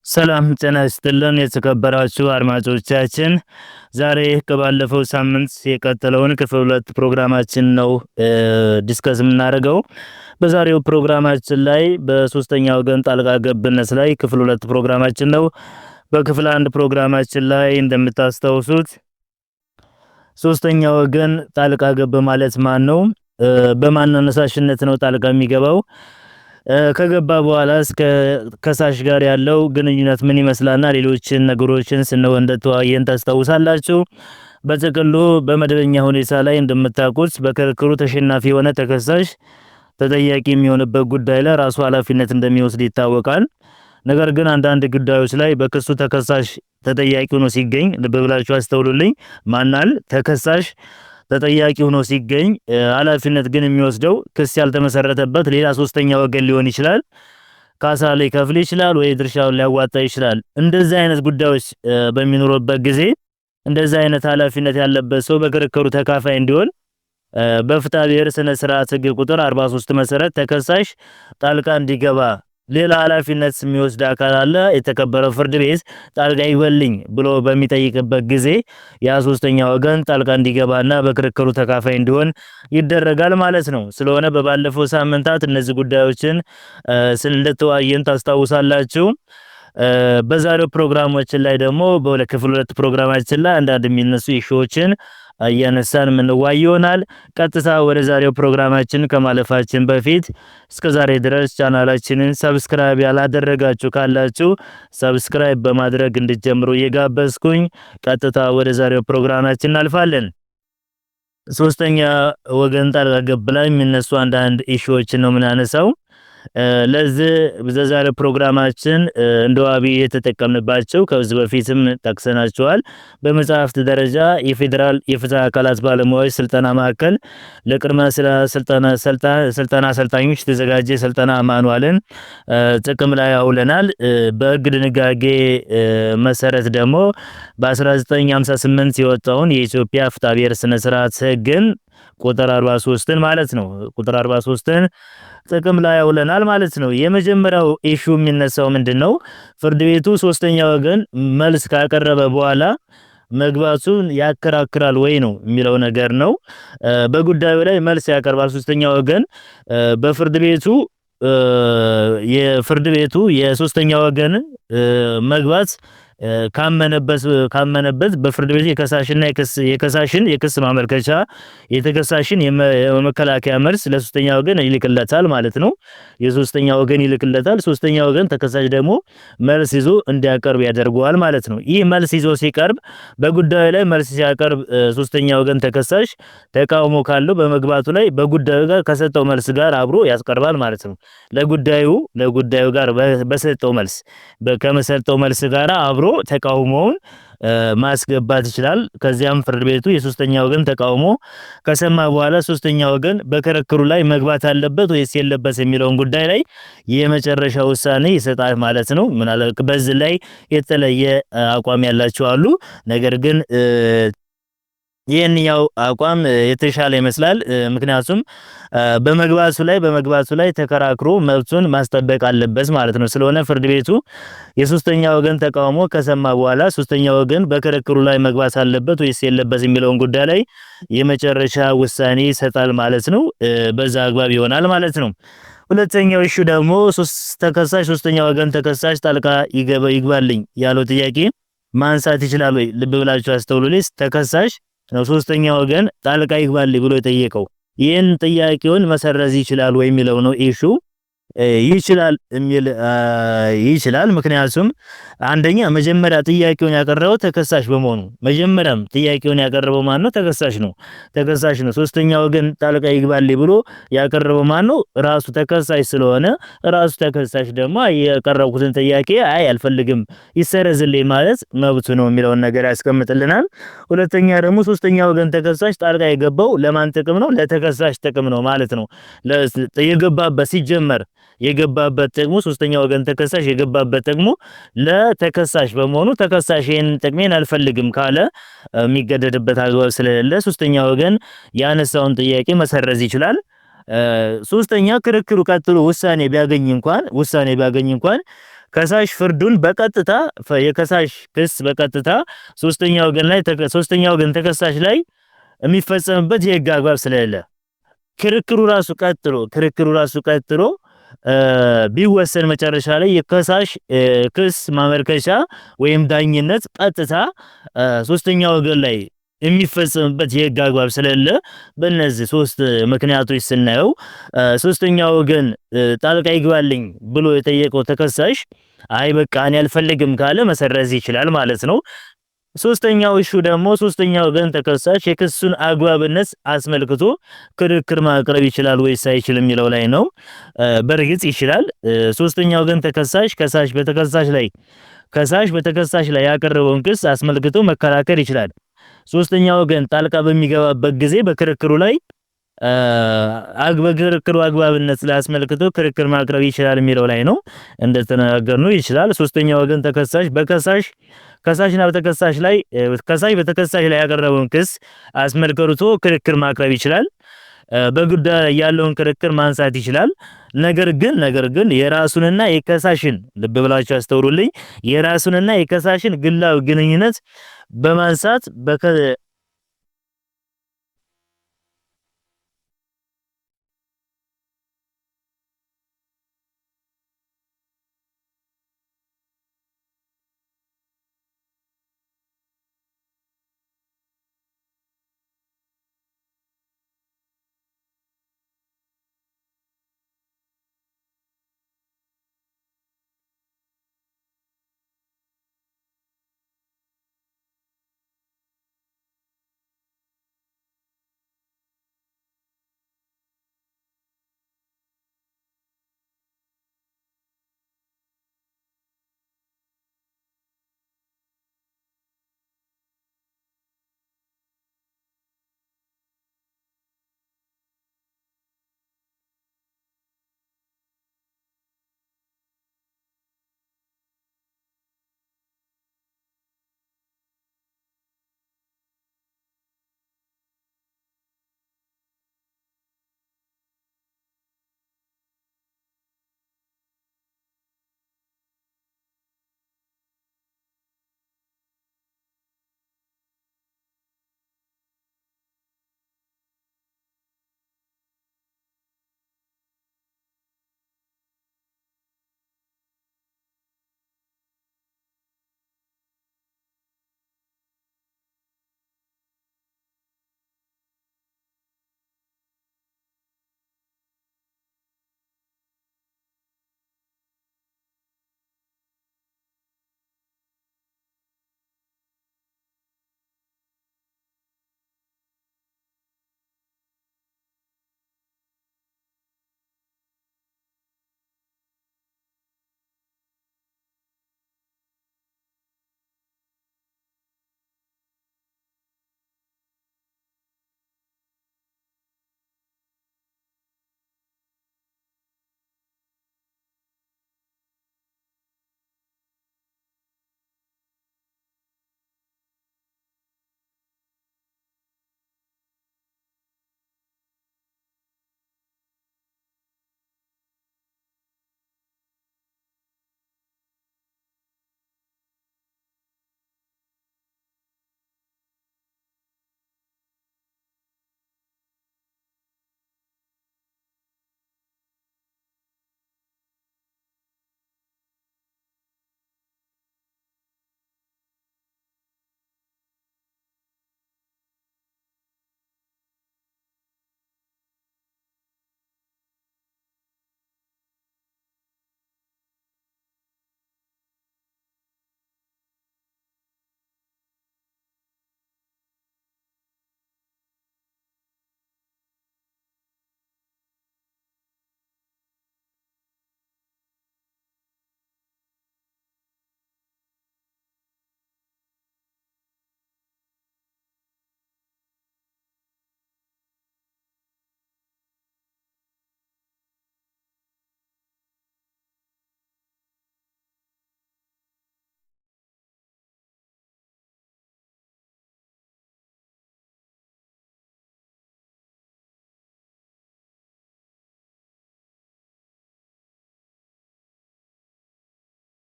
ሰላም ጤና ይስጥልን የተከበራችሁ አድማጮቻችን፣ ዛሬ ከባለፈው ሳምንት የቀጠለውን ክፍል 2 ፕሮግራማችን ነው ዲስከስ የምናደርገው። በዛሬው ፕሮግራማችን ላይ በሶስተኛ ወገን ጣልቃ ገብነት ላይ ክፍል 2 ፕሮግራማችን ነው። በክፍል 1 ፕሮግራማችን ላይ እንደምታስታውሱት ሶስተኛ ወገን ጣልቃ ገብ ማለት ማን ነው? በማን አነሳሽነት ነው ጣልቃ የሚገባው? ከገባ በኋላ እስከ ከሳሽ ጋር ያለው ግንኙነት ምን ይመስላልና ሌሎችን ነገሮችን እንደተወያየን ታስታውሳላችሁ። በጥቅሉ በመደበኛ ሁኔታ ላይ እንደምታውቁት በክርክሩ ተሸናፊ የሆነ ተከሳሽ ተጠያቂ የሚሆንበት ጉዳይ ላይ ራሱ ኃላፊነት እንደሚወስድ ይታወቃል። ነገር ግን አንዳንድ ጉዳዮች ላይ በክሱ ተከሳሽ ተጠያቂ ሆኖ ሲገኝ ልብ ብላችሁ አስተውሉልኝ። ማናል ተከሳሽ ተጠያቂ ሆኖ ሲገኝ ኃላፊነት ግን የሚወስደው ክስ ያልተመሰረተበት ሌላ ሶስተኛ ወገን ሊሆን ይችላል። ካሳ ሊከፍል ይችላል ወይ ድርሻውን ሊያዋጣ ይችላል። እንደዚህ አይነት ጉዳዮች በሚኖሩበት ጊዜ እንደዚህ አይነት ኃላፊነት ያለበት ሰው በክርክሩ ተካፋይ እንዲሆን በፍትሐ ብሔር ስነ ስርዓት ህግ ቁጥር 43 መሰረት ተከሳሽ ጣልቃ እንዲገባ ሌላ ኃላፊነት የሚወስድ አካል አለ። የተከበረው ፍርድ ቤት ጣልቃ ይበልኝ ብሎ በሚጠይቅበት ጊዜ ያ ሶስተኛ ወገን ጣልቃ እንዲገባና በክርክሩ ተካፋይ እንዲሆን ይደረጋል ማለት ነው። ስለሆነ በባለፈው ሳምንታት እነዚህ ጉዳዮችን እንደተወያየን ታስታውሳላችሁ። በዛሬው ፕሮግራማችን ላይ ደግሞ በክፍል 2 ፕሮግራማችን ላይ አንዳንድ የሚነሱ ኢሹዎችን እያነሳን የምንወያይ ይሆናል። ቀጥታ ወደ ዛሬው ፕሮግራማችን ከማለፋችን በፊት እስከዛሬ ድረስ ቻናላችንን ሰብስክራይብ ያላደረጋችሁ ካላችሁ ሰብስክራይብ በማድረግ እንድትጀምሩ እየጋበዝኩኝ ቀጥታ ወደ ዛሬው ፕሮግራማችን እናልፋለን። ሶስተኛ ወገን ጣልቃ ገብ ላይ የሚነሱ አንዳንድ ኢሹዎችን ነው የምናነሳው። ለዚህ በዛሬ ፕሮግራማችን እንደዋቢ የተጠቀምንባቸው ከዚህ በፊትም ጠቅሰናቸዋል። በመጽሐፍት ደረጃ የፌደራል የፍትህ አካላት ባለሙያዎች ስልጠና ማዕከል ለቅድመ ስልጠና ሰልጣኞች የተዘጋጀ ስልጠና ማኑዋልን ጥቅም ላይ አውለናል። በህግ ድንጋጌ መሰረት ደግሞ በ1958 የወጣውን የኢትዮጵያ ፍትሐ ብሔር ስነ ስርዓት ህግን ቁጥር 43ን ማለት ነው ቁጥር 43ን ጥቅም ላይ አውለናል ማለት ነው። የመጀመሪያው ኢሹ የሚነሳው ምንድነው? ፍርድ ቤቱ ሶስተኛ ወገን መልስ ካቀረበ በኋላ መግባቱን ያከራክራል ወይ ነው የሚለው ነገር ነው። በጉዳዩ ላይ መልስ ያቀርባል ሶስተኛ ወገን በፍርድ ቤቱ የሶስተኛ ወገን መግባት ካመነበት በፍርድ ቤት የከሳሽን የክስ ማመልከቻ የተከሳሽን የመከላከያ መልስ ለሶስተኛ ወገን ይልክለታል ማለት ነው። የሶስተኛ ወገን ይልክለታል። ሶስተኛ ወገን ተከሳሽ ደግሞ መልስ ይዞ እንዲያቀርብ ያደርገዋል ማለት ነው። ይህ መልስ ይዞ ሲቀርብ በጉዳዩ ላይ መልስ ሲያቀርብ ሶስተኛ ወገን ተከሳሽ ተቃውሞ ካለው በመግባቱ ላይ በጉዳዩ ጋር ከሰጠው መልስ ጋር አብሮ ያስቀርባል ማለት ነው። ለጉዳዩ ጋር በሰጠው መልስ ከመሰጠው መልስ ጋር አብሮ ተቃውሞውን ማስገባት ይችላል። ከዚያም ፍርድ ቤቱ የሶስተኛ ወገን ተቃውሞ ከሰማ በኋላ ሶስተኛ ወገን በክርክሩ ላይ መግባት አለበት ወይስ የለበት የሚለውን ጉዳይ ላይ የመጨረሻ ውሳኔ ይሰጣል ማለት ነው። ምናልባት በዚህ ላይ የተለየ አቋም ያላቸው አሉ። ነገር ግን የኛው አቋም የተሻለ ይመስላል። ምክንያቱም በመግባቱ ላይ ተከራክሮ መብቱን ማስጠበቅ አለበት ማለት ነው። ስለሆነ ፍርድ ቤቱ የሶስተኛ ወገን ተቃውሞ ከሰማ በኋላ ሶስተኛ ወገን በክርክሩ ላይ መግባት አለበት ወይስ የለበት የሚለውን ጉዳይ ላይ የመጨረሻ ውሳኔ ይሰጣል ማለት ነው። በዛ አግባብ ይሆናል ማለት ነው። ሁለተኛው ኢሹ ደግሞ ሶስተኛ ወገን ተከሳሽ ጣልቃ ይግባልኝ ያለው ጥያቄ ማንሳት ይችላል ወይ? ልብ ብላችሁ አስተውሉልኝ። ተከሳሽ ነው ሶስተኛ ወገን ጣልቃ ይግባልኝ ብሎ የጠየቀው ይህን ጥያቄውን መሰረዝ ይችላል ወይ የሚለው ነው ኢሹ። ይችላል። ምክንያቱም አንደኛ መጀመሪያ ጥያቄውን ያቀረበው ተከሳሽ በመሆኑ መጀመሪያም ጥያቄውን ያቀረበው ማን ነው? ተከሳሽ ነው። ሶስተኛ ወገን ጣልቃ ይግባልኝ ብሎ ያቀረበው ማን ነው? ራሱ ተከሳሽ ስለሆነ ራሱ ተከሳሽ ደግሞ የቀረብኩትን ጥያቄ አልፈልግም ይሰረዝልኝ ማለት መብቱ ነው የሚለውን ነገር ያስቀምጥልናል። ሁለተኛ ደግሞ ሶስተኛ ወገን ተከሳሽ ጣልቃ የገባው ለማን ጥቅም ነው? ለተከሳሽ ጥቅም ነው ማለት ነው። የገባበት ጥቅሙ ሶስተኛ ወገን ተከሳሽ የገባበት ጥቅሙ ለተከሳሽ በመሆኑ ተከሳሽ ይሄን ጥቅሜን አልፈልግም ካለ የሚገደድበት አግባብ ስለሌለ ሶስተኛ ወገን ያነሳውን ጥያቄ መሰረዝ ይችላል። ሶስተኛ ክርክሩ ቀጥሎ ውሳኔ ቢያገኝ እንኳን ከሳሽ ፍርዱን በቀጥታ የከሳሽ ክስ በቀጥታ ሶስተኛ ወገን ተከሳሽ ላይ የሚፈጸምበት የህግ አግባብ ስለሌለ ክርክሩ ራሱ ቀጥሎ ቢወሰን መጨረሻ ላይ የከሳሽ ክስ ማመልከቻ ወይም ዳኝነት ቀጥታ ሶስተኛ ወገን ላይ የሚፈጸምበት የህግ አግባብ ስለሌለ በእነዚህ ሶስት ምክንያቶች ስናየው ሶስተኛ ወገን ጣልቃ ይግባልኝ ብሎ የጠየቀው ተከሳሽ አይ በቃ እኔ አልፈልግም ካለ መሰረዝ ይችላል ማለት ነው። ሶስተኛው ደግሞ ሶስተኛው ወገን ተከሳሽ የክሱን አግባብነት አስመልክቶ ክርክር ማቅረብ ይችላል ወይስ አይችልም የሚለው ላይ ነው። በርግጥ ይችላል። ሶስተኛው ወገን ከሳሽ በተከሳሽ ላይ ያቀረበውን ክስ አስመልክቶ መከራከር ይችላል። ሶስተኛው ወገን ጣልቃ በሚገባበት ጊዜ በክርክሩ ላይ በክርክሩ አግባብነት ላይ አስመልክቶ ክርክር ማቅረብ ይችላል የሚለው ላይ ነው እንደተነጋገርነው ይችላል። ሶስተኛው ወገን ተከሳሽ በተከሳሽ ላይ ያቀረበውን ክስ አስመልክቶ ክርክር ማቅረብ ይችላል። በጉዳዩ ያለውን ክርክር ማንሳት ይችላል። ነገር ግን የራሱንና የከሳሽን ልብ ብላችሁ አስተውሉልኝ የራሱንና የከሳሽን ግላዊ ግንኙነት በማንሳት